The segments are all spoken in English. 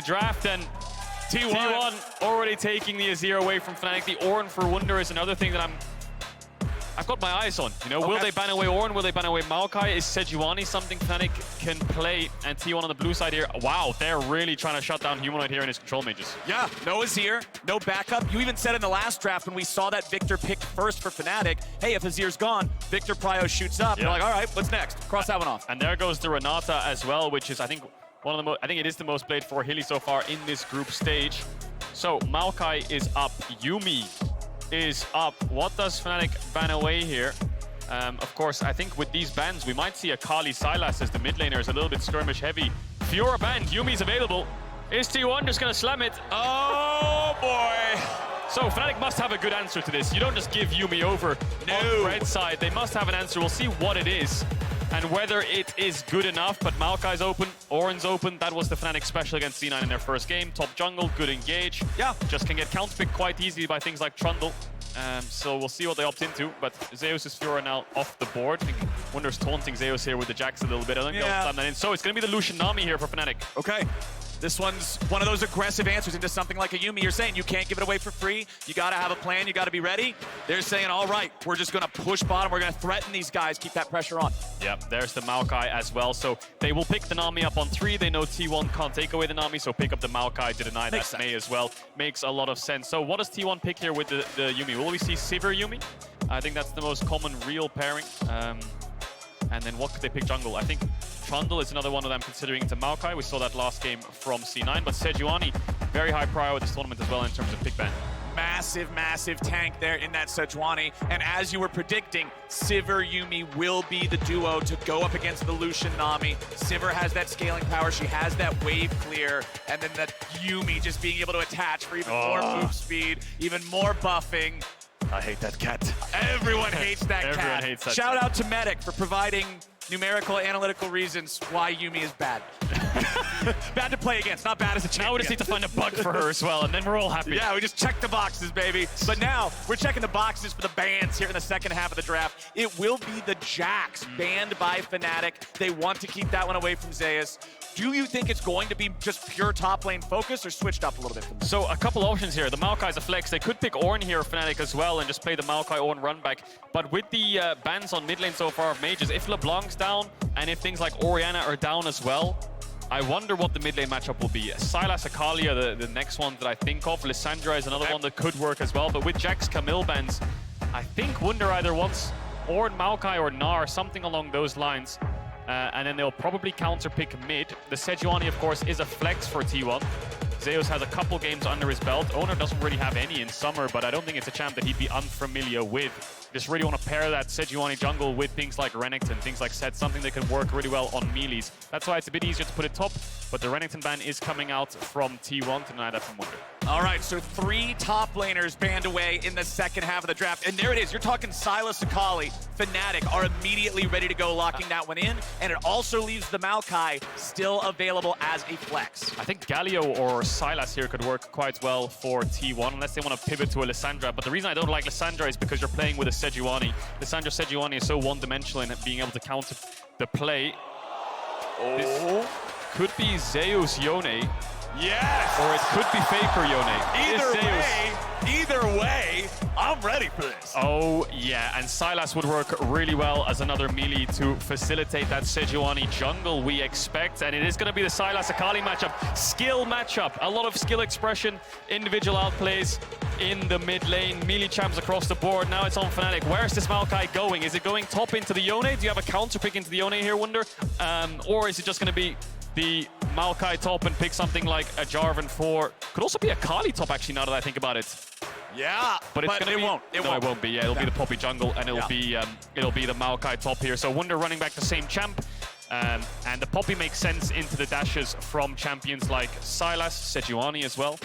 draft, and T1 already taking the Azir away from Fnatic. The Ornn for Wunder is another thing that I've got my eyes on. You know, will they ban away Ornn? Will they ban away Maokai? Is Sejuani something Fnatic can play? And T1 on the blue side here. Wow, they're really trying to shut down Humanoid here in his control mages. Yeah, no Azir, no backup. You even said in the last draft when we saw that Victor picked first for Fnatic, hey, if Azir's gone, Victor Prio shoots up. Yeah. You're like, all right, what's next? Cross that one off. And there goes the Renata as well, which is, I think, one of the I think it is the most played for Hilly so far in this group stage. So Maokai is up. Yuumi is up. What does Fnatic ban away here? Of course, I think with these bans, we might see a Kali Sylas as the mid laner is a little bit skirmish heavy. Fiora banned, Yuumi's available. Is T1 just gonna slam it? Oh boy! So Fnatic must have a good answer to this. You don't just give Yuumi over on red side. They must have an answer. We'll see what it is and whether it is good enough. But Maokai's open, Ornn's open. That was the Fnatic special against C9 in their first game. Top jungle, good engage. Yeah, just can get counterpicked quite easily by things like Trundle. So we'll see what they opt into, but Zeus' Fiora now off the board. I think Wunder's taunting Zeus here with the Jax a little bit. I think they'll slam that in. So it's going to be the Lucian Nami here for Fnatic. Okay. This one's one of those aggressive answers into something like a Yuumi. You're saying you can't give it away for free. You got to have a plan. You got to be ready. They're saying, all right, we're just going to push bottom. We're going to threaten these guys, keep that pressure on. Yep, there's the Maokai as well. So they will pick the Nami up on 3. They know T1 can't take away the Nami, so pick up the Maokai to deny that Mei as well. Makes a lot of sense. So what does T1 pick here with the Yuumi? Will we see Sivir Yuumi? I think that's the most common real pairing. And then what could they pick jungle? I think Trundle is another one of them considering into Maokai. We saw that last game from C9, but Sejuani, very high prior with this tournament as well in terms of pick ban. Massive, massive tank there in that Sejuani. And as you were predicting, Sivir Yuumi will be the duo to go up against the Lucian Nami. Sivir has that scaling power. She has that wave clear. And then that Yuumi just being able to attach for even more move speed, even more buffing. I hate that cat. Everyone hates that cat. Everyone hates that Shout cat. out to Medic for providing numerical, analytical reasons why Yuumi is bad. Bad to play against, not bad as a champion. Now we just need to find a bug for her as well, and then we're all happy. Yeah, we just check the boxes, baby. But now, we're checking the boxes for the bans here in the second half of the draft. It will be the Jax, banned by Fnatic. They want to keep that one away from Zeus. Do you think it's going to be just pure top lane focus or switched up a little bit from that? So a couple options here. The Maokai's a flex. They could pick Ornn here, Fnatic as well, and just play the Maokai Ornn run back. But with the bans on mid lane so far of mages, if LeBlanc's down and if things like Orianna are down as well, I wonder what the mid lane matchup will be. Sylas Akali are the next one that I think of. Lissandra is another one that could work as well. But with Jax Camille bans, I think Wunder either wants Ornn, Maokai, or Gnar, something along those lines. And then they'll probably counter-pick mid. The Sejuani, of course, is a flex for T1. Zeus has a couple games under his belt. Owner doesn't really have any in summer, but I don't think it's a champ that he'd be unfamiliar with. Just really want to pair that Sejuani jungle with things like Renekton, things like Set, something that can work really well on melees. That's why it's a bit easier to put it top, but the Renekton ban is coming out from T1 to deny that from Wunder. All right, so 3 top laners banned away in the second half of the draft. And there it is. You're talking Sylas Akali. Fnatic are immediately ready to go, locking that one in. And it also leaves the Maokai still available as a flex. I think Galio or Sylas here could work quite well for T1, unless they want to pivot to a Lissandra. But the reason I don't like Lissandra is because you're playing with a Sejuani. Lissandra Sejuani is so one-dimensional in being able to counter the play. This could be Zeus Yone. Yes! Or it could be Faker Yone. Either way, I'm ready for this. Oh, yeah, and Sylas would work really well as another melee to facilitate that Sejuani jungle we expect, and it is going to be the Sylas Akali matchup. Skill matchup, a lot of skill expression, individual outplays in the mid lane, melee champs across the board. Now it's on Fnatic. Where's this Maokai going? Is it going top into the Yone? Do you have a counter pick into the Yone here, Wunder? Or is it just going to be the Maokai top and pick something like a Jarvan 4? Could also be a Kali top, actually, now that I think about it. Yeah, but it's gonna be, won't. It won't be. Yeah, it'll be the Poppy jungle, and it'll be the Maokai top here. So Wunder running back the same champ, and the Poppy makes sense into the dashes from champions like Sylas, Sejuani as well.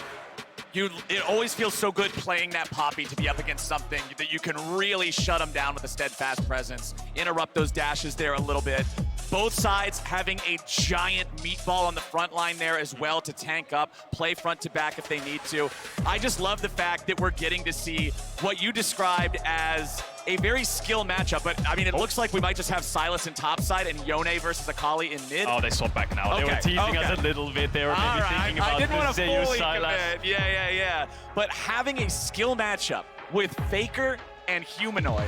It always feels so good playing that Poppy to be up against something that you can really shut them down with a steadfast presence, interrupt those dashes there a little bit. Both sides having a giant meatball on the front line there as well to tank up, play front to back if they need to. I just love the fact that we're getting to see what you described as a very skill matchup, but I mean, it looks like we might just have Silas in topside and Yone versus Akali in mid. Oh, they swapped back now. Okay, They were teasing us a little bit. They were maybe thinking about I didn't want to Zeus fully Silas. commit. Yeah. But having a skill matchup with Faker and Humanoid,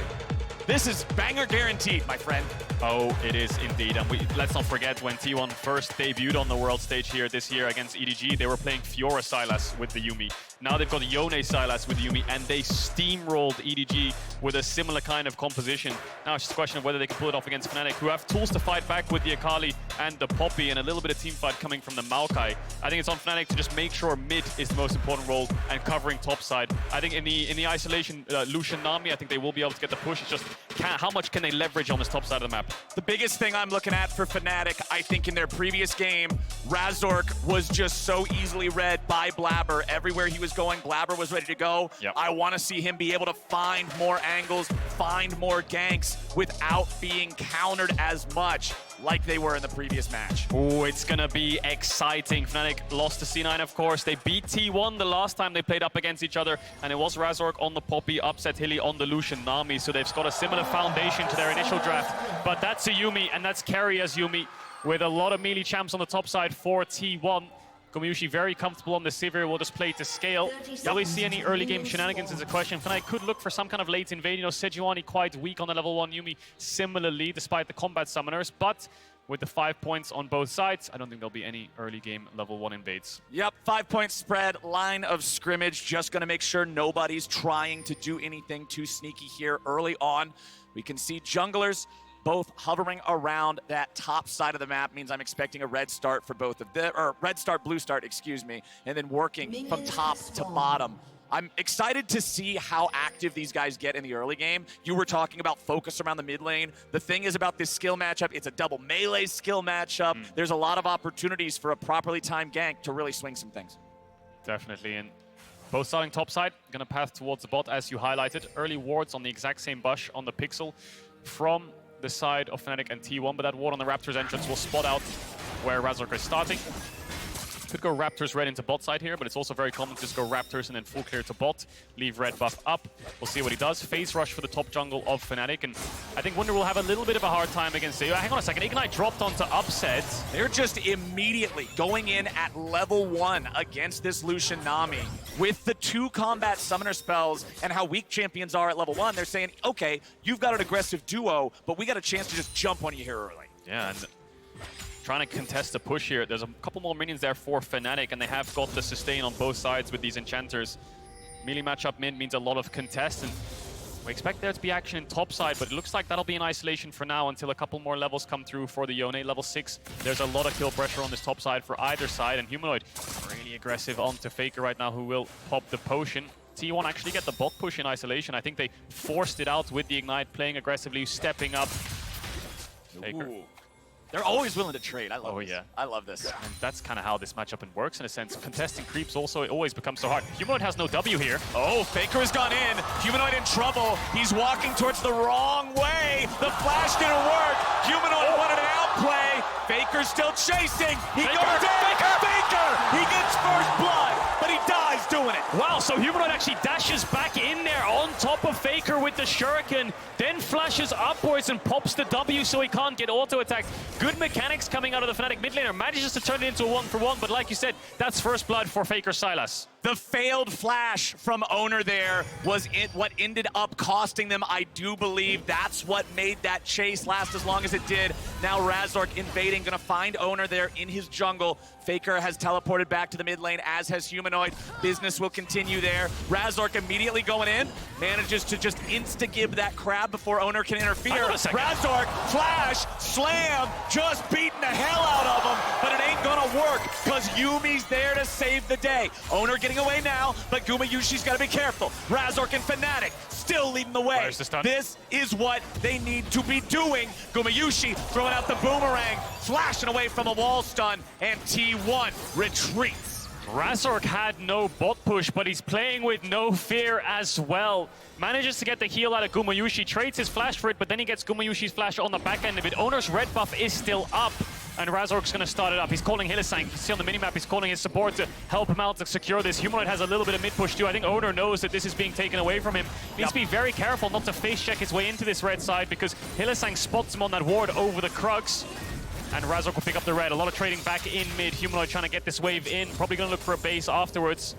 this is banger guaranteed, my friend. Oh, it is indeed. And let's not forget when T1 first debuted on the world stage here this year against EDG, they were playing Fiora Sylas with the Yuumi. Now they've got Yone Sylas with Yuumi, and they steamrolled EDG with a similar kind of composition. Now it's just a question of whether they can pull it off against Fnatic, who have tools to fight back with the Akali and the Poppy, and a little bit of team fight coming from the Maokai. I think it's on Fnatic to just make sure mid is the most important role and covering topside. I think in the isolation, Lucian Nami, I think they will be able to get the push. It's just how much can they leverage on this top side of the map? The biggest thing I'm looking at for Fnatic, I think in their previous game, Razork was just so easily read by Blabber. Everywhere he was going, Blabber was ready to go. Yep. I want to see him be able to find more angles, find more ganks without being countered as much like they were in the previous match. Oh, it's gonna be exciting. Fnatic lost to C9, of course. They beat T1 the last time they played up against each other, and it was Razork on the Poppy, upset Hilly on the Lucian Nami, so they've got a similar foundation to their initial draft. But that's a Yuumi, and that's carry as Yuumi, with a lot of melee champs on the top side for T1. Gumayusi very comfortable on the Sivir, will just play to scale. Will we see any early game shenanigans is a question. Fnatic could look for some kind of late invade. You know, Sejuani quite weak on the level 1, Yuumi similarly, despite the combat summoners. But with the 5 points on both sides, I don't think there'll be any early game level 1 invades. Yep, 5-point spread, line of scrimmage. Just gonna make sure nobody's trying to do anything too sneaky here early on. We can see junglers both hovering around that top side of the map. Means I'm expecting a red start for both of them, or red start, blue start, excuse me, and then working from top to bottom. I'm excited to see how active these guys get in the early game. You were talking about focus around the mid lane. The thing is about this skill matchup, it's a double melee skill matchup. There's a lot of opportunities for a properly timed gank to really swing some things. Definitely, and both starting top side, gonna path towards the bot as you highlighted. Early wards on the exact same bush on the Pixel from the side of Fnatic and T1, but that ward on the Raptors entrance will spot out where Razork is starting. Could go Raptors red into bot side here, but it's also very common to just go Raptors and then full clear to bot, leave red buff up. We'll see what he does. Phase rush for the top jungle of Fnatic, and I think Wunder will have a little bit of a hard time against Zeus. Hang on a second, Ignite dropped onto Upset. They're just immediately going in at level 1 against this Lucian Nami. With the 2 combat summoner spells and how weak champions are at level 1, they're saying, okay, you've got an aggressive duo, but we got a chance to just jump on you here early. Yeah, and trying to contest the push here. There's a couple more minions there for Fnatic, and they have got the sustain on both sides with these enchanters. Melee matchup mid means a lot of contest, and we expect there to be action in top side, but it looks like that'll be in isolation for now until a couple more levels come through for the Yone. Level 6, there's a lot of kill pressure on this top side for either side, and Humanoid really aggressive onto Faker right now, who will pop the potion. T1 actually get the bot push in isolation. I think they forced it out with the Ignite, playing aggressively, stepping up. Faker. Ooh. They're always willing to trade. I love this. Yeah. I love this. And that's kind of how this matchup works in a sense. Contesting creeps also, it always becomes so hard. Humanoid has no W here. Oh, Faker has gone in. Humanoid in trouble. He's walking towards the wrong way. The flash didn't work. Humanoid wanted an outplay. Faker's still chasing. He goes in. Faker! He gets first blood, but he dies doing it. Wow, so Humanoid actually dashes back in there on top of Faker with the Shuriken, then flashes upwards and pops the W so he can't get auto-attacked. Good mechanics coming out of the Fnatic mid laner. Manages to turn it into a 1-for-1, but like you said, that's first blood for Faker Sylas. The failed flash from Owner there was what ended up costing them. I do believe that's what made that chase last as long as it did. Now Razork invading, gonna find Owner there in his jungle. Faker has teleported back to the mid lane, as has Humanoid. Business will continue there. Razork immediately going in, manages to just insta-gib that crab before Owner can interfere. Razork, flash, slam, just beating the hell out of him, but it ain't gonna work because Yumi's there to save the day. Owner getting away now, but Gumayushi's got to be careful. Razork and Fnatic still leading the way. This is what they need to be doing. Gumayushi throwing out the boomerang, flashing away from a wall stun, and T1 retreats. Razork had no bot push, but he's playing with no fear as well. Manages to get the heal out of Gumayushi, trades his flash for it, but then he gets Gumayushi's flash on the back end of it. Owner's red buff is still up, and Razork's going to start it up. He's calling Hylissang. You see on the minimap, he's calling his support to help him out to secure this. Humanoid has a little bit of mid push too. I think Owner knows that this is being taken away from him. Needs to be very careful not to face check his way into this red side, because Hylissang spots him on that ward over the Krugs. And Razork will pick up the red. A lot of trading back in mid. Humanoid trying to get this wave in. Probably going to look for a base afterwards.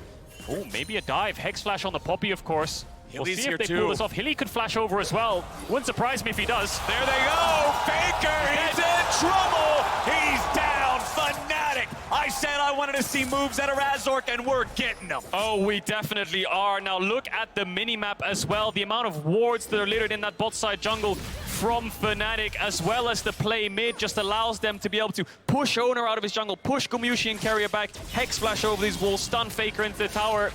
Oh, maybe a dive. Hex flash on the Poppy, of course. We'll see if they pull this off. Hilly could flash over as well. Wouldn't surprise me if he does. There they go. Faker, he's in trouble. He's down. Fnatic. I said I wanted to see moves out of Razork, and we're getting them. Oh, we definitely are. Now look at the minimap as well. The amount of wards that are littered in that bot side jungle from Fnatic, as well as the play mid, just allows them to be able to push Owner out of his jungle, push Gumayushi and Carrier back, Hex flash over these walls, stun Faker into the tower.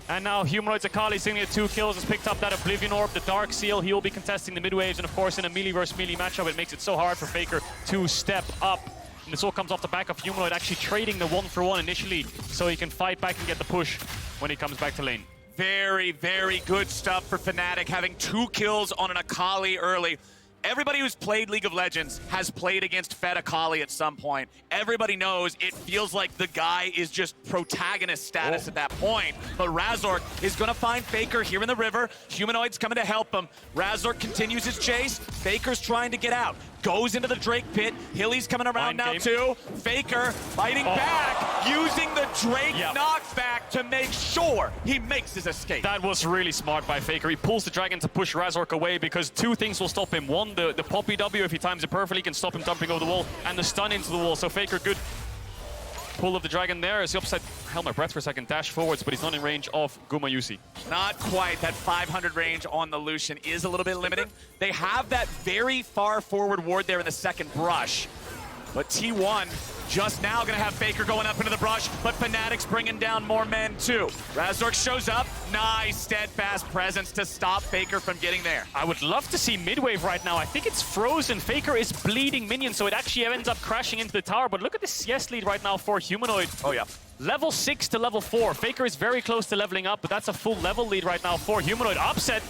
And now Humanoid's Akali sitting at 2 kills, has picked up that Oblivion Orb, the Dark Seal. He will be contesting the mid waves, and of course in a melee versus melee matchup, it makes it so hard for Faker to step up. And this all comes off the back of Humanoid actually trading the 1-for-1 initially, so he can fight back and get the push when he comes back to lane. Very, very good stuff for Fnatic, having 2 kills on an Akali early. Everybody who's played League of Legends has played against Fed Akali at some point. Everybody knows it feels like the guy is just protagonist status at that point. But Razork is going to find Faker here in the river. Humanoid's coming to help him. Razork continues his chase. Faker's trying to get out. Goes into the Drake pit. Hilly's coming around now too. Faker fighting back, using the Drake knockback to make sure he makes his escape. That was really smart by Faker. He pulls the dragon to push Razork away, because 2 things will stop him. One, the Poppy W, if he times it perfectly, can stop him jumping over the wall, and the stun into the wall. So Faker, good pull of the dragon there as he upset, held my breath for a second, dash forwards, but he's not in range of Gumayusi. Not quite. That 500 range on the Lucian is a little bit limiting. They have that very far forward ward there in the second brush. But T1 just now going to have Faker going up into the brush, but Fnatic's bringing down more men too. Razork shows up. Nice steadfast presence to stop Faker from getting there. I would love to see mid-wave right now. I think it's frozen. Faker is bleeding minions, so it actually ends up crashing into the tower. But look at this CS lead right now for Humanoid. Oh yeah. Level 6 to level 4. Faker is very close to leveling up, but that's a full level lead right now for Humanoid. Upset.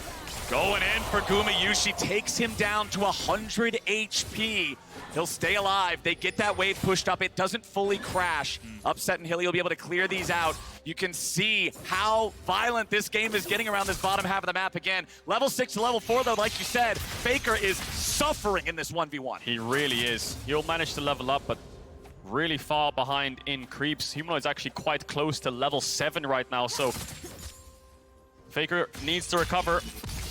Going in for Gumayushi, takes him down to 100 HP. He'll stay alive. They get that wave pushed up. It doesn't fully crash. Upset and Hilly will be able to clear these out. You can see how violent this game is getting around this bottom half of the map again. Level 6 to level 4, though, like you said, Faker is suffering in this 1v1. He really is. He'll manage to level up, but really far behind in creeps. Humanoid's actually quite close to level 7 right now, so Faker needs to recover.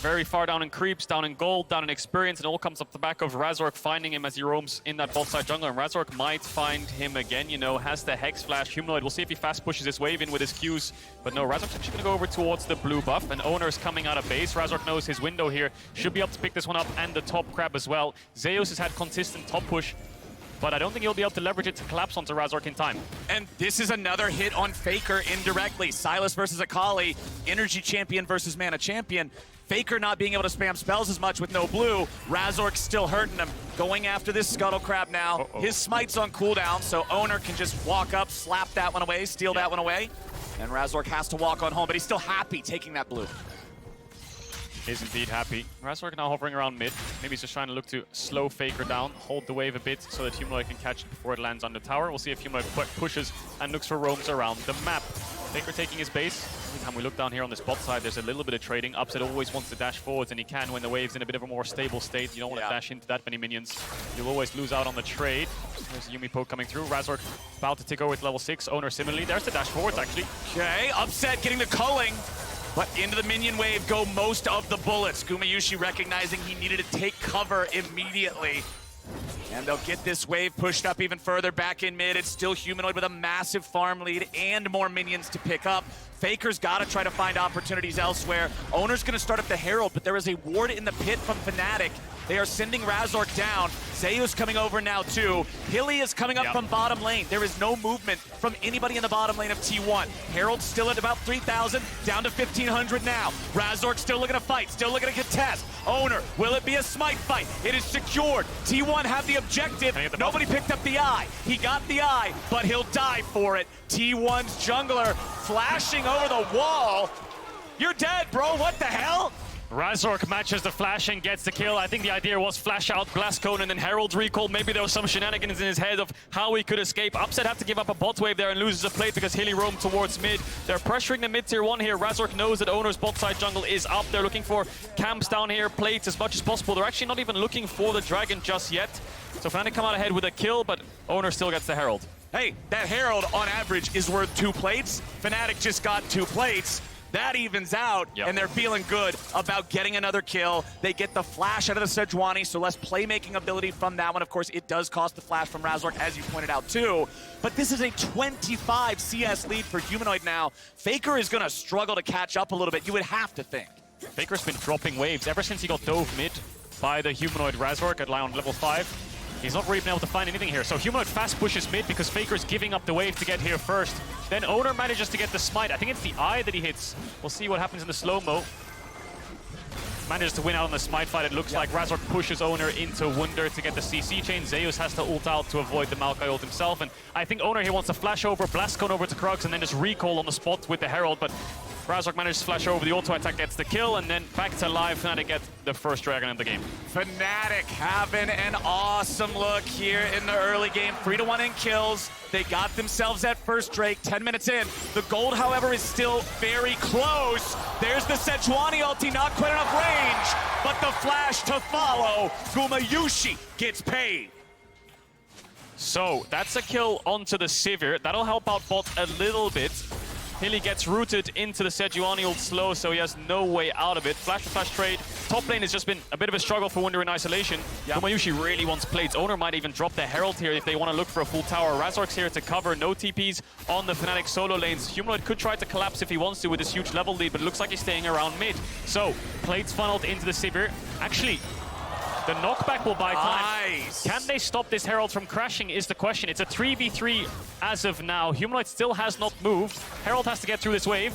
Very far down in creeps, down in gold, down in experience, and it all comes up the back of Razork finding him as he roams in that bot side jungle. And Razork might find him again, you know, has the Hex Flash. Humanoid, we'll see if he fast pushes his wave in with his Qs. But no, Razork's actually going to go over towards the blue buff, and Owner's coming out of base. Razork knows his window here, should be able to pick this one up, and the top crab as well. Zeus has had consistent top push, but I don't think he'll be able to leverage it to collapse onto Razork in time. And this is another hit on Faker indirectly. Silas versus Akali, Energy Champion versus Mana Champion. Faker not being able to spam spells as much with no blue. Razork still hurting him. Going after this Scuttle Crab now. His smite's on cooldown, so Owner can just walk up, slap that one away, steal that one away. And Razork has to walk on home, but he's still happy taking that blue. Is indeed happy. Razork now hovering around mid. Maybe he's just trying to look to slow Faker down, hold the wave a bit so that Humanoid can catch it before it lands on the tower. We'll see if Humanoid pushes and looks for roams around the map. Faker taking his base. Every time we look down here on the spot side, there's a little bit of trading. Upset always wants to dash forwards, and he can when the wave's in a bit of a more stable state. You don't want to dash into that many minions. You'll always lose out on the trade. There's a Yumi poke coming through. Razork about to tick over with level 6. Owner similarly. There's the dash forwards, actually. Okay, Upset getting the culling. But into the minion wave go most of the bullets. Gumayushi recognizing he needed to take cover immediately. And they'll get this wave pushed up even further back in mid. It's still Humanoid with a massive farm lead and more minions to pick up. Faker's got to try to find opportunities elsewhere. Owner's going to start up the Herald, but there is a ward in the pit from Fnatic. They are sending Razork down. Zeus coming over now too. Hilly is coming up from bottom lane. There is no movement from anybody in the bottom lane of T1. Herald still at about 3,000, down to 1,500 now. Razork still looking to fight, still looking to contest. Owner, will it be a smite fight? It is secured. T1 have the objective. Nobody picked up the eye. He got the eye, but he'll die for it. T1's jungler flashing over the wall. You're dead, bro. What the hell? Razork matches the flash and gets the kill. I think the idea was flash out Blast Cone and then Herald's recall. Maybe there was some shenanigans in his head of how he could escape. Upset had to give up a bot wave there and loses a plate because Hilly roamed towards mid. They're pressuring the mid tier 1 here. Razork knows that Owner's bot side jungle is up. They're looking for camps down here, plates as much as possible. They're actually not even looking for the dragon just yet. So Fnatic come out ahead with a kill, but Owner still gets the Herald. Hey, that Herald on average is worth 2 plates. Fnatic just got 2 plates. That evens out, and they're feeling good about getting another kill. They get the flash out of the Sejuani, so less playmaking ability from that one. Of course, it does cost the flash from Razork, as you pointed out too. But this is a 25 CS lead for Humanoid now. Faker is going to struggle to catch up a little bit, you would have to think. Faker's been dropping waves ever since he got dove mid by the Humanoid Razork at Lion level 5. He's not really been able to find anything here. So Humanoid fast pushes mid because Faker's giving up the wave to get here first. Then Owner manages to get the smite. I think it's the eye that he hits. We'll see what happens in the slow-mo. Manages to win out on the smite fight. It looks like Razork pushes Owner into Wunder to get the CC chain. Zeus has to ult out to avoid the Maokai ult himself. And I think Owner here wants to flash over, Blast Cone over to Krugs, and then just recall on the spot with the Herald. But Razork manages to flash over the auto attack, gets the kill, and then back to live. Fnatic get the first dragon of the game. Fnatic having an awesome look here in the early game. 3-1 in kills. They got themselves that first Drake 10 minutes in. The gold, however, is still very close. There's the Sejuani ulti, not quite enough range, but the flash to follow. Gumayusi gets paid. So that's a kill onto the Sivir. That'll help out bot a little bit. Hilly gets rooted into the Sejuani ult slow, so he has no way out of it. Flash to flash trade. Top lane has just been a bit of a struggle for Wunder in isolation. Gumayusi really wants plates. Owner might even drop the Herald here if they want to look for a full tower. Razork's here to cover. No TPs on the Fnatic solo lanes. Humanoid could try to collapse if he wants to with this huge level lead, but it looks like he's staying around mid. So, plates funneled into the Sivir. Actually, the knockback will buy time. Nice. Can they stop this Herald from crashing is the question. It's a 3v3 as of now. Humanoid still has not moved. Herald has to get through this wave.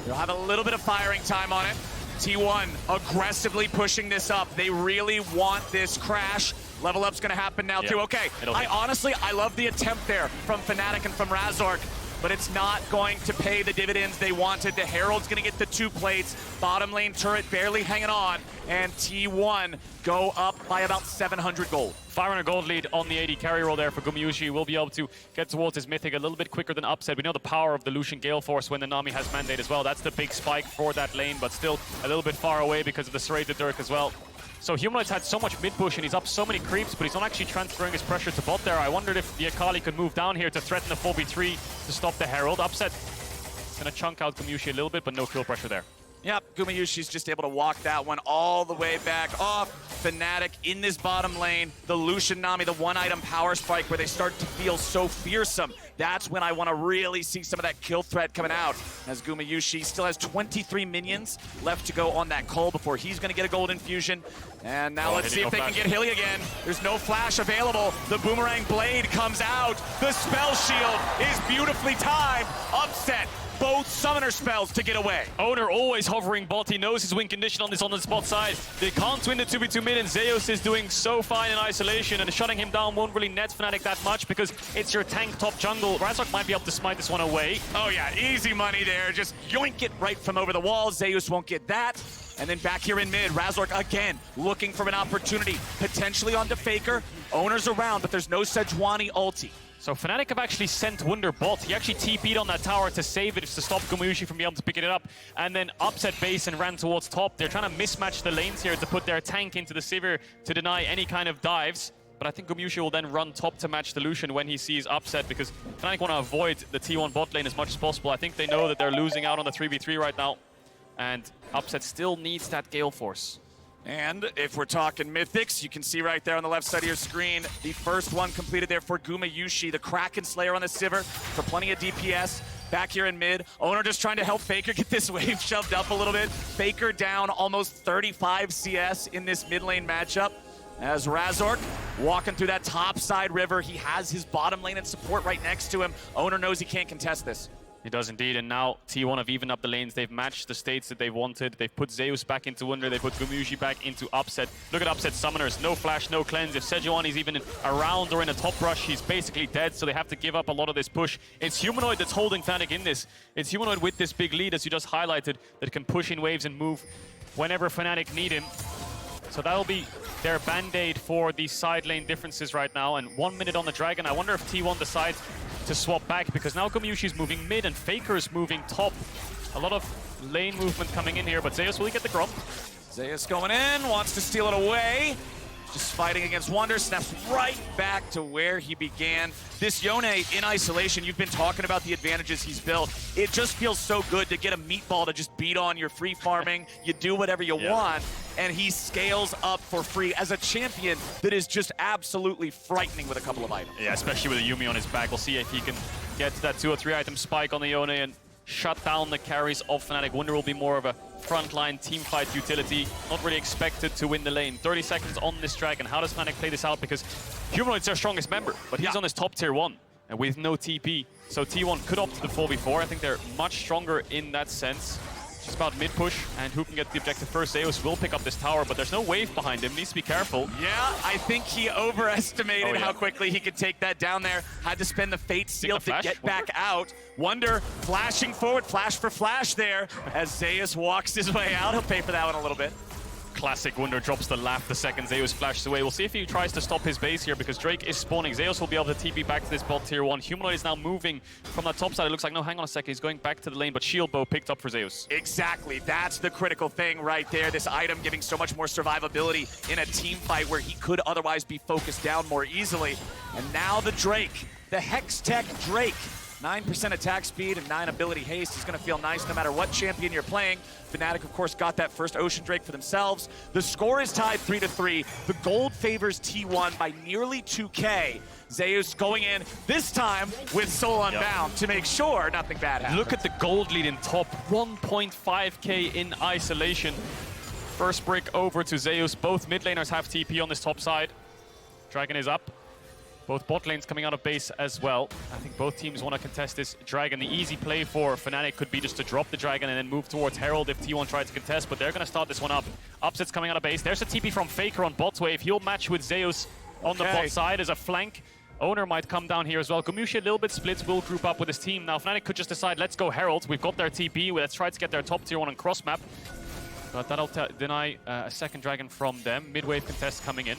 They'll have a little bit of firing time on it. T1 aggressively pushing this up. They really want this crash. Level up's gonna happen now too. Okay, I love the attempt there from Fnatic and from Razork, but it's not going to pay the dividends they wanted. The Herald's gonna get the 2 plates. Bottom lane turret barely hanging on, and T1 go up by about 700 gold. 500 gold lead on the AD carry roll there for Gumayusi. Will be able to get towards his mythic a little bit quicker than Upset. We know the power of the Lucian Gale Force when the Nami has mandate as well. That's the big spike for that lane, but still a little bit far away because of the serrated Dirk as well. So Humanoid's had so much mid-push and he's up so many creeps, but he's not actually transferring his pressure to bot there. I wondered if the Akali could move down here to threaten the 4v3 to stop the Herald. Upset gonna chunk out Gumayusi a little bit, but no kill pressure there. Yep, Gumayushi's just able to walk that one all the way back off. Fnatic in this bottom lane. The Lucian Nami, the one-item power spike where they start to feel so fearsome. That's when I want to really see some of that kill threat coming out. As Gumayusi still has 23 minions left to go on that Cole before he's going to get a gold infusion. And now let's see if they can get Hilly again. There's no flash available. The Boomerang Blade comes out. The spell shield is beautifully timed. Upset. Both summoner spells to get away. Owner always hovering bot. He knows his win condition on the spot side. They can't win the 2v2 mid, and Zeus is doing so fine in isolation, and shutting him down won't really net Fnatic that much because it's your tank top jungle. Razork might be able to smite this one away. Oh yeah, easy money there. Just yoink it right from over the wall. Zeus won't get that. And then back here in mid, Razork again looking for an opportunity, potentially onto Faker. Owner's around, but there's no Sejuani ulti. So Fnatic have actually sent Wunder bot. He actually TP'd on that tower to save it, to stop Gumayusi from being able to pick it up, and then upset base and ran towards top. They're trying to mismatch the lanes here to put their tank into the Sivir to deny any kind of dives. But I think Gumayusi will then run top to match the Lucian when he sees upset, because Fnatic want to avoid the T1 bot lane as much as possible. I think they know that they're losing out on the 3v3 right now, and upset still needs that Gale Force. And if we're talking mythics, you can see right there on the left side of your screen, the first one completed there for Gumayusi, the Kraken Slayer on the Sivir for plenty of DPS. back here in mid. Owner just trying to help Faker get this wave shoved up a little bit. Faker down almost 35 CS in this mid lane matchup. As Razork walking through that top side river, he has his bottom lane and support right next to him. Owner knows he can't contest this. He does indeed, and now T1 have evened up the lanes. They've matched the states that they've wanted. They've put Zeus back into Wunder. They put Gumushi back into Upset. Look at Upset Summoners. No flash, no cleanse. If Sejuani's even around or in a top rush, he's basically dead, so they have to give up a lot of this push. It's Humanoid that's holding Fnatic in this. It's Humanoid with this big lead, as you just highlighted, that can push in waves and move whenever Fnatic need him. So that'll be their band-aid for these side lane differences right now. And 1 minute on the Dragon. I wonder if T1 decides to swap back, because now Gumyushi's moving mid and Faker's moving top. A lot of lane movement coming in here, but Zeus, will he get the Grump? Zeus going in, wants to steal it away. Just fighting against Wunder, snaps right back to where he began. This Yone in isolation, you've been talking about the advantages he's built. It just feels so good to get a meatball to just beat on your free farming. You do whatever you want, and he scales up for free as a champion that is just absolutely frightening with a couple of items. Yeah, especially with a Yuumi on his back. We'll see if he can get to that 2 or 3 item spike on the Yone and shut down the carries of Fnatic. Wunder will be more of a frontline team fight utility, not really expected to win the lane. 30 seconds on this Dragon. How does Fnatic play this out? Because Humanoid's their strongest member, but he's on his top tier 1 and with no TP. So T1 could opt to the 4v4. I think they're much stronger in that sense. It's about mid push and who can get the objective first. Zeus will pick up this tower, but there's no wave behind him. Needs to be careful. Yeah, I think he overestimated how quickly he could take that down there. Had to spend the Fate Seal to get back out. Wunder flashing forward, flash for flash there. As Zeus walks his way out, he'll pay for that one a little bit. Classic. Wunder drops the laugh the second Zeus flashes away. We'll see if he tries to stop his base here, because Drake is spawning. Zeus will be able to TP back to this bot tier 1. Humanoid is now moving from that top side. It looks like, no, hang on a second, he's going back to the lane, but Shield Bow picked up for Zeus. Exactly. That's the critical thing right there. This item giving so much more survivability in a team fight where he could otherwise be focused down more easily. And now the Drake, the Hex Tech Drake. 9% attack speed and 9 ability haste. He's going to feel nice no matter what champion you're playing. Fnatic, of course, got that first Ocean Drake for themselves. The score is tied 3-3. The gold favors T1 by nearly 2K. Zeus going in, this time with Soul Unbound to make sure nothing bad happens. Look at the gold lead in top. 1.5K in isolation. First brick over to Zeus. Both mid laners have TP on this top side. Dragon is up. Both bot lanes coming out of base as well. I think both teams want to contest this Dragon. The easy play for Fnatic could be just to drop the Dragon and then move towards Herald if T1 tries to contest, but they're going to start this one up. Upset's coming out of base. There's a TP from Faker on bot wave. He'll match with Zeus on the bot side as a flank. Owner might come down here as well. Gumushi a little bit splits, will group up with his team. Now Fnatic could just decide, let's go Herald. We've got their TP. Let's try to get their top tier 1 on cross map. But that'll deny a second Dragon from them. Mid-wave contest coming in.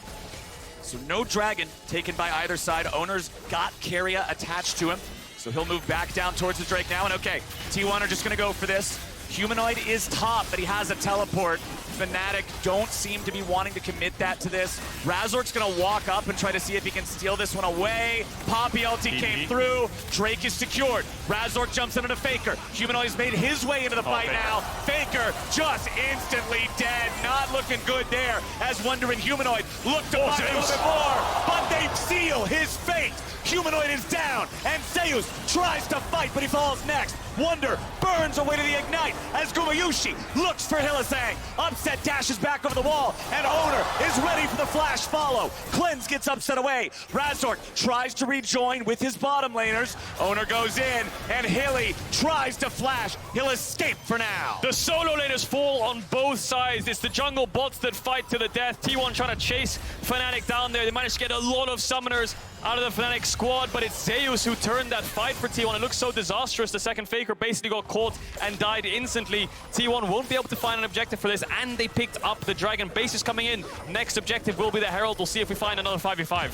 So no Dragon taken by either side. Owner's got Keria attached to him. So he'll move back down towards the Drake now. And okay, T1 are just going to go for this. Humanoid is top, but he has a teleport. Fnatic don't seem to be wanting to commit that to this. Razork's going to walk up and try to see if he can steal this one away. Poppy ulti came through. Drake is secured. Razork jumps into the Faker. Humanoid's made his way into the fight now. Faker just instantly dead. Not looking good there as Wunder and Humanoid look to fight a little bit more, but they seal his fate. Humanoid is down, and Zeus tries to fight, but he falls next. Wunder burns away to the Ignite as Gumyushi looks for Hylissang. Upset dashes back over the wall, and Owner is ready for the flash follow. Cleanse gets Upset away. Razork tries to rejoin with his bottom laners. Owner goes in, and Hilly tries to flash. He'll escape for now. The solo laners fall on both sides. It's the jungle bots that fight to the death. T1 trying to chase Fnatic down there. They managed to get a lot of summoners out of the Fnatic squad, but it's Zeus who turned that fight for T1. It looks so disastrous. The second Faker basically got caught and died instantly. T1 won't be able to find an objective for this, and they picked up the Dragon. Base is coming in. Next objective will be the Herald. We'll see if we find another 5v5.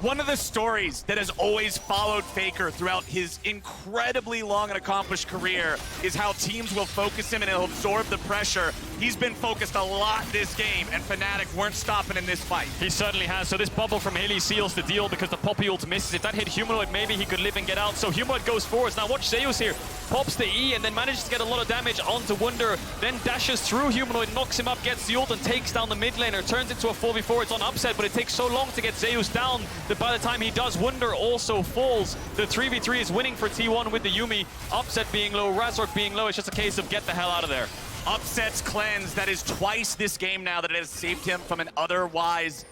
One of the stories that has always followed Faker throughout his incredibly long and accomplished career is how teams will focus him and he'll absorb the pressure. He's been focused a lot this game, and Fnatic weren't stopping in this fight. He certainly has. So this bubble from Hilly seals the deal because the Poppy ult misses. If that hit Humanoid, maybe he could live and get out. So Humanoid goes forwards. Now watch Zeus here. Pops the E and then manages to get a lot of damage onto Wunder. Then dashes through Humanoid, knocks him up, gets the ult and takes down the mid laner. Turns into a 4v4. It's on upset, but it takes so long to get Zeus down that by the time he does, Wunder also falls. The 3v3 is winning for T1 with the Yuumi. Upset being low, Razork being low. It's just a case of get the hell out of there. Upset's cleanse. That is twice this game now that it has saved him from an otherwise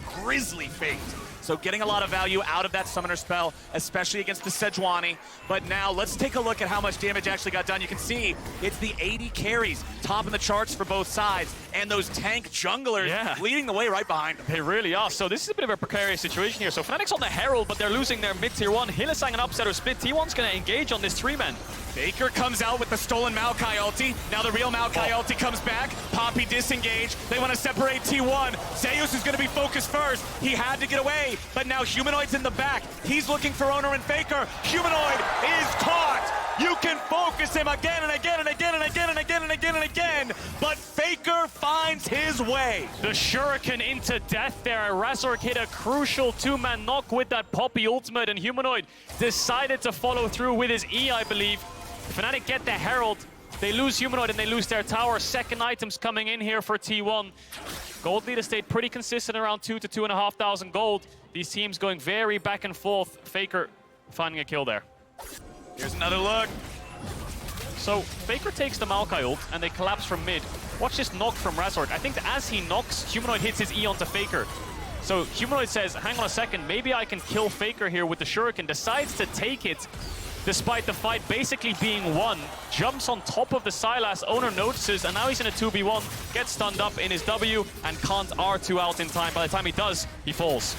grisly fate. So getting a lot of value out of that summoner spell, especially against the Sejuani. But now let's take a look at how much damage actually got done. You can see it's the 80 carries topping the charts for both sides, and those tank junglers leading the way right behind them. They really are. So this is a bit of a precarious situation here. So Fnatic's on the Herald, but they're losing their mid-tier 1. Hylissang and Upset are split. T1's going to engage on this 3-man. Faker comes out with the stolen Maokai ulti. Now the real Maokai ulti comes back. Poppy disengaged. They want to separate T1. Zeus is going to be focused first. He had to get away, but now Humanoid's in the back. He's looking for Owner and Faker. Humanoid is caught. You can focus him again and again and again and again and again and again and again, but Faker finds his way. The Shuriken into death there. Razork hit a crucial 2-man knock with that Poppy ultimate, and Humanoid decided to follow through with his E, I believe. Fnatic get the Herald. They lose Humanoid and they lose their tower. Second items coming in here for T1. Gold leader stayed pretty consistent around 2,000 to 2,500 gold. These teams going very back and forth. Faker finding a kill there. Here's another look. So Faker takes the Maokai ult and they collapse from mid. Watch this knock from Razork. I think that as he knocks, Humanoid hits his E onto Faker. So Humanoid says, hang on a second, maybe I can kill Faker here with the Shuriken. Decides to take it despite the fight basically being won. Jumps on top of the Sylas, Owner notices, and now he's in a 2v1. Gets stunned up in his W and can't R2 out in time. By the time he does, he falls.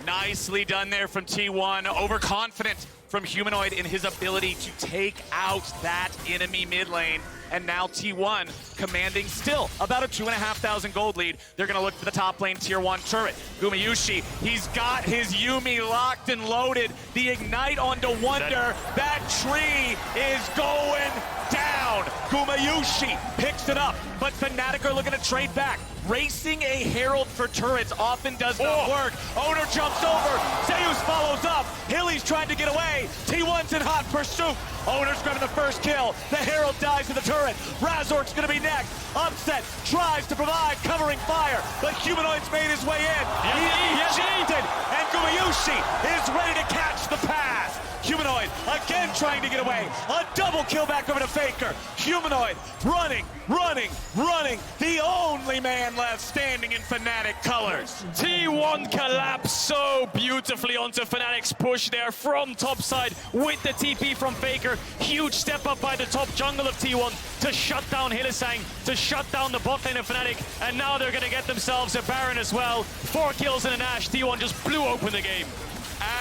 Nicely done there from T1. Overconfident from Humanoid in his ability to take out that enemy mid lane. And now T1 commanding still about a 2,500 gold lead. They're gonna look for the top lane tier 1 turret. Gumayusi, he's got his Yuumi locked and loaded. The ignite onto Wunder. That tree is going down. Gumayusi picks it up, but Fnatic are looking to trade back. Racing a Herald for turrets often does not work. Owner jumps over. Zeus follows up. Hilly's trying to get away. T1's in hot pursuit. Owner's grabbing the first kill. The Herald dies to the turret. Razork's gonna be next. Upset tries to provide covering fire, but Humanoid's made his way in. He ejected, and Gumayusi is ready to catch the pass. Humanoid again trying to get away. A double kill back over to Faker. Humanoid running. The only man left standing in Fnatic colors. T1 collapse so beautifully onto Fnatic's push there from topside with the TP from Faker. Huge step up by the top jungle of T1 to shut down Hylissang, to shut down the bot lane of Fnatic, and now they're gonna get themselves a Baron as well. 4 kills and an Ashe. T1 just blew open the game.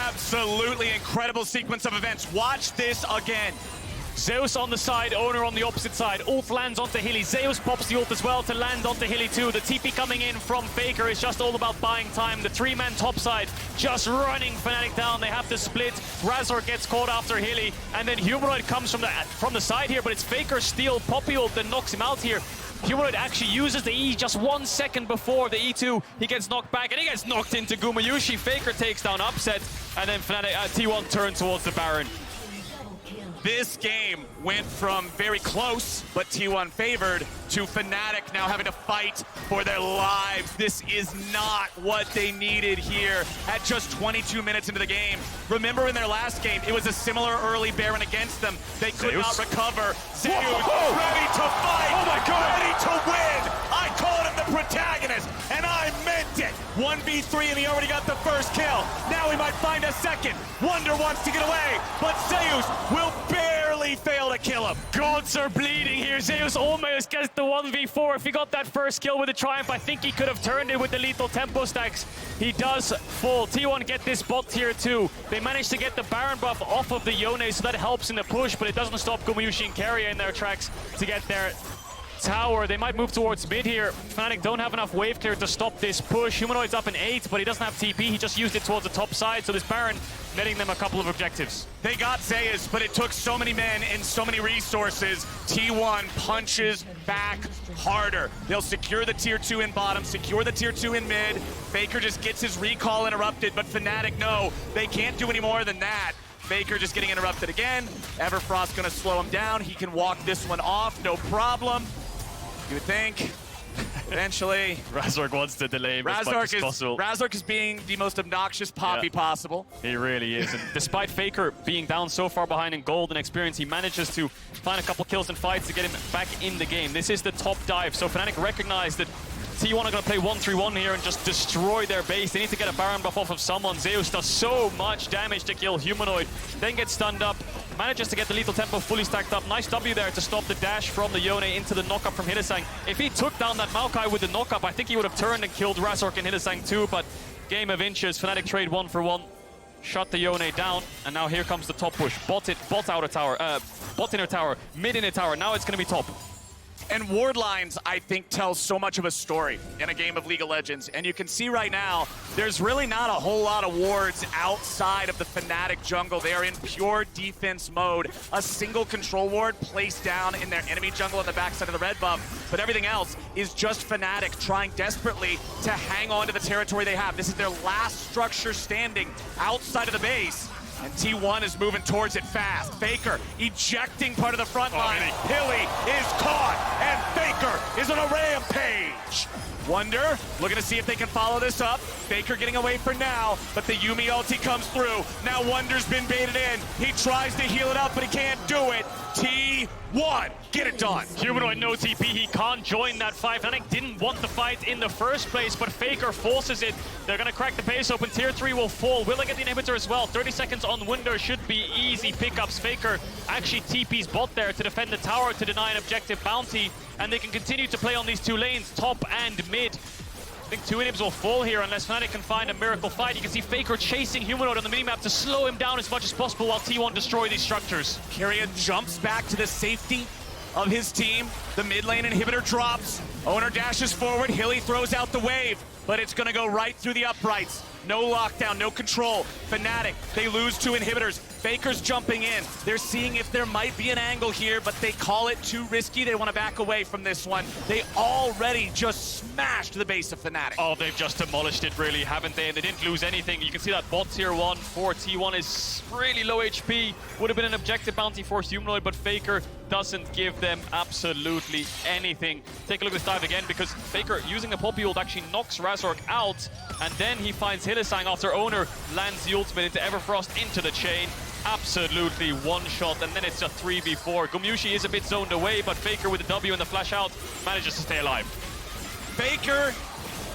Absolutely incredible sequence of events. Watch this again. Zeus on the side, Owner on the opposite side. Ult lands onto Hilly. Zeus pops the ult as well to land onto Hilly too. The TP coming in from Faker is just all about buying time. The 3-man top side just running Fnatic down. They have to split. Razork gets caught after Hilly, and then Humanoid comes from the side here, but it's Faker's steal Poppy ult that knocks him out here. Humanoid actually uses the E just 1 second before the E2. He gets knocked back and he gets knocked into Gumayusi. Faker takes down Upset, and then Fnatic, T1 turn towards the Baron. This game went from very close, but T1 favored, to Fnatic now having to fight for their lives. This is not what they needed here at just 22 minutes into the game. Remember in their last game, it was a similar early Baron against them. They could not recover. Zeus ready to fight, ready to win. I called him the protagonist, and I meant it. 1v3, and he already got the first kill. Now he might find a second. Wunder wants to get away, but Zeus will barely fail to kill him. Gods are bleeding here. Zeus almost gets the 1v4. If he got that first kill with a Triumph, I think he could have turned it with the lethal tempo stacks. He does fall. T1 get this bot tier 2. They managed to get the Baron buff off of the Yone, so that helps in the push, but it doesn't stop Gumayusi and Keria in their tracks to get there. tower. They might move towards mid here. Fnatic don't have enough wave clear to stop this push. Humanoid's up in 8, but he doesn't have TP. He just used it towards the top side, so this Baron netting them a couple of objectives. They got Zeus, but it took so many men and so many resources. T1 punches back harder. They'll secure the tier 2 in bottom, secure the tier 2 in mid. Faker just gets his recall interrupted, but Fnatic, no, they can't do any more than that. Faker just getting interrupted again. Everfrost gonna slow him down. He can walk this one off, no problem. You would think. Eventually. Razork wants to delay him as much as possible. Razork is being the most obnoxious poppy possible. He really is. And despite Faker being down so far behind in gold and experience, he manages to find a couple kills and fights to get him back in the game. This is the top dive. So Fnatic recognize that T1 are going to play 1-3-1 here and just destroy their base. They need to get a Baron buff off of someone. Zeus does so much damage to kill Humanoid, then gets stunned up, manages to get the lethal tempo fully stacked up. Nice W there to stop the dash from the Yone into the knockup from Hylissang. If he took down that Maokai with the knockup, I think he would have turned and killed Razork and Hylissang too, but game of inches. Fnatic trade 1-for-1. Shut the Yone down, and now here comes the top push. Bot out a tower, bot in a tower, mid in a tower. Now it's going to be top. And ward lines, I think, tell so much of a story in a game of League of Legends. And you can see right now, there's really not a whole lot of wards outside of the Fnatic jungle. They are in pure defense mode. A single control ward placed down in their enemy jungle on the backside of the red buff. But everything else is just Fnatic trying desperately to hang on to the territory they have. This is their last structure standing outside of the base. And T1 is moving towards it fast. Faker ejecting part of the front line. Hilly is caught, and Faker is on a rampage. Wonder, looking to see if they can follow this up. Faker getting away for now, but the Yuumi ulti comes through. Now Wonder's been baited in. He tries to heal it up, but he can't do it. T1, get it done. Humanoid no TP, he can't join that fight. Fnatic didn't want the fight in the first place, but Faker forces it. They're gonna crack the base open. Tier 3 will fall. Will they get the inhibitor as well? 30 seconds on Wonder should be easy pickups. Faker actually TP's bot there to defend the tower to deny an objective bounty, and they can continue to play on these two lanes, top and mid. I think 2 inhibs will fall here unless Fnatic can find a miracle fight. You can see Faker chasing Humanoid on the minimap to slow him down as much as possible while T1 destroy these structures. Kyria jumps back to the safety of his team. The mid lane inhibitor drops. Owner dashes forward. Hilly throws out the wave, but it's going to go right through the uprights. No lockdown, no control. Fnatic, they lose 2 inhibitors. Faker's jumping in. They're seeing if there might be an angle here, but they call it too risky. They want to back away from this one. They already just smashed the base of Fnatic. Oh, they've just demolished it, really, haven't they? And they didn't lose anything. You can see that bot tier 1 for T1 is really low HP. Would have been an objective bounty for Humanoid, but Faker doesn't give them absolutely anything. Take a look at this dive again, because Faker using a Poppy ult actually knocks Razork out, and then he finds Hylissang after Owner lands the ultimate into Everfrost into the chain. Absolutely one shot, and then it's a 3v4. Gumyushi is a bit zoned away, but Faker with the W and the flash out manages to stay alive. Faker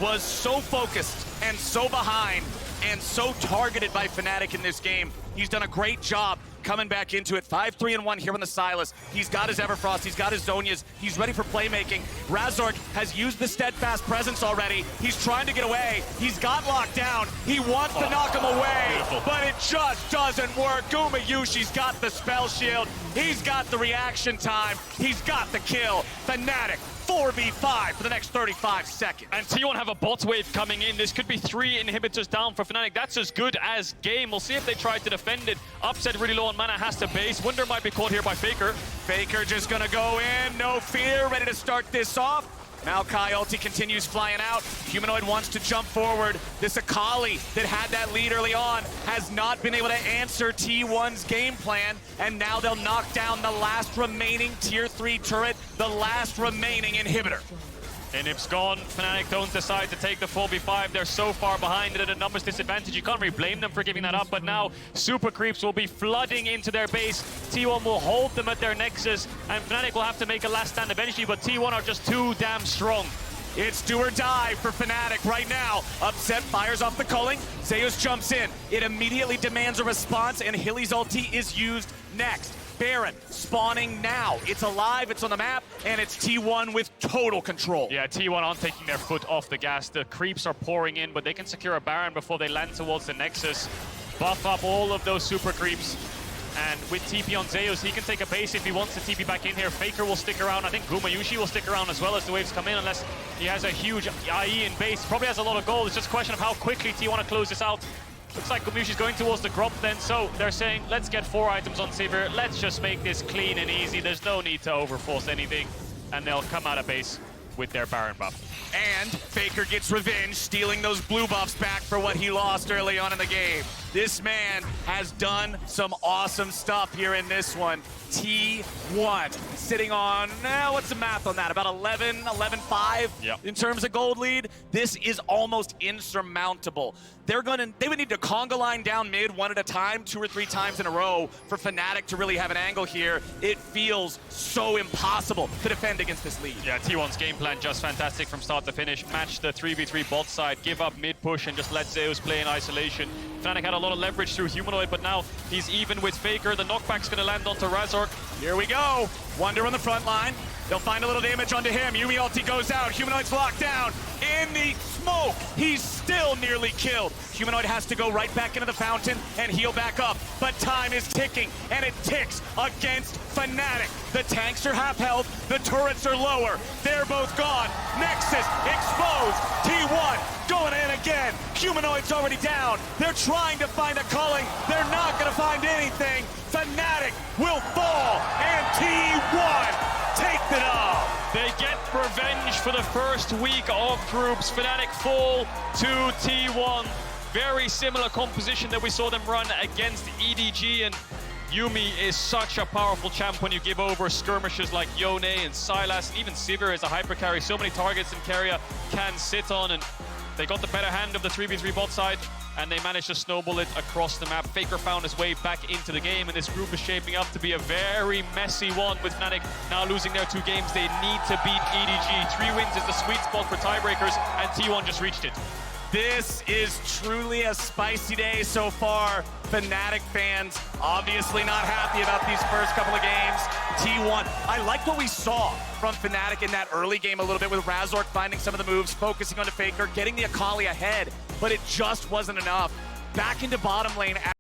was so focused and so behind and so targeted by Fnatic in this game. He's done a great job coming back into it. 5-3-1 here on the Sylas. He's got his Everfrost, he's got his Zhonyas, he's ready for playmaking. Razork has used the steadfast presence already. He's trying to get away. He's got locked down. He wants to knock him away, beautiful. But it just doesn't work. Gumayushi's got the spell shield. He's got the reaction time. He's got the kill. Fnatic 4v5 for the next 35 seconds. And T1 have a bot wave coming in. This could be 3 inhibitors down for Fnatic. That's as good as game. We'll see if they try to defend it. Upset really low on mana, has to base. Wonder might be caught here by Faker. Faker just gonna go in, no fear, ready to start this off. Maokai ulti continues flying out. Humanoid wants to jump forward. This Akali that had that lead early on has not been able to answer T1's game plan, and now they'll knock down the last remaining tier 3 turret, the last remaining inhibitor. Inhib's gone. Fnatic don't decide to take the 4v5. They're so far behind it at a numbers disadvantage. You can't really blame them for giving that up, but now super creeps will be flooding into their base. T1 will hold them at their nexus, and Fnatic will have to make a last stand eventually, but T1 are just too damn strong. It's do or die for Fnatic right now. Upset fires off the culling. Zeus jumps in. It immediately demands a response, and Hilly's ulti is used next. Baron spawning now. It's alive, it's on the map, and it's T1 with total control. Yeah, T1 aren't taking their foot off the gas. The creeps are pouring in, but they can secure a Baron before they land towards the Nexus. Buff up all of those super creeps. And with TP on Zeus, he can take a base if he wants to TP back in here. Faker will stick around. I think Gumayushi will stick around as well as the waves come in, unless he has a huge IE in base. Probably has a lot of gold. It's just a question of how quickly T want to close this out. Looks like Gumayushi's going towards the Grop then, so they're saying, let's get 4 items on Sivir. Let's just make this clean and easy. There's no need to overforce anything. And they'll come out of base with their Baron buff. And Faker gets revenge, stealing those blue buffs back for what he lost early on in the game. This man has done some awesome stuff here in this one. T1 sitting on, what's the math on that? About 11-5 in terms of gold lead. This is almost insurmountable. They would need to conga line down mid one at a time, 2 or 3 times in a row for Fnatic to really have an angle here. It feels so impossible to defend against this lead. Yeah, T1's game plan just fantastic from start to finish. Match the 3v3 bot side, give up mid push and just let Zeus play in isolation. Fnatic had a lot of leverage through Humanoid, but now he's even with Faker. The knockback's gonna land onto Razork. Here we go. Wonder on the front line. They'll find a little damage onto him. Yuumi ulti goes out. Humanoid's locked down. In the smoke, he's still nearly killed. Humanoid has to go right back into the fountain and heal back up. But time is ticking, and it ticks against Fnatic. The tanks are half health. The turrets are lower. They're both gone. Nexus exposed. T1 going in again. Humanoid's already down. They're trying to find a culling. They're not going to find anything. Fnatic will fall, and T1 take the dub. They get revenge for the first week of groups. Fnatic fall to T1. Very similar composition that we saw them run against EDG, and Yuumi is such a powerful champ when you give over skirmishers like Yone and Sylas, and even Sivir is a hyper carry. So many targets and Keria can sit on, and they got the better hand of the 3v3 bot side, and they managed to snowball it across the map. Faker found his way back into the game, and this group is shaping up to be a very messy one, with Fnatic now losing their 2 games. They need to beat EDG. 3 wins is the sweet spot for tiebreakers, and T1 just reached it. This is truly a spicy day so far. Fnatic fans obviously not happy about these first couple of games. T1, I like what we saw from Fnatic in that early game a little bit, with Razork finding some of the moves, focusing on the Faker, getting the Akali ahead, but it just wasn't enough. Back into bottom lane.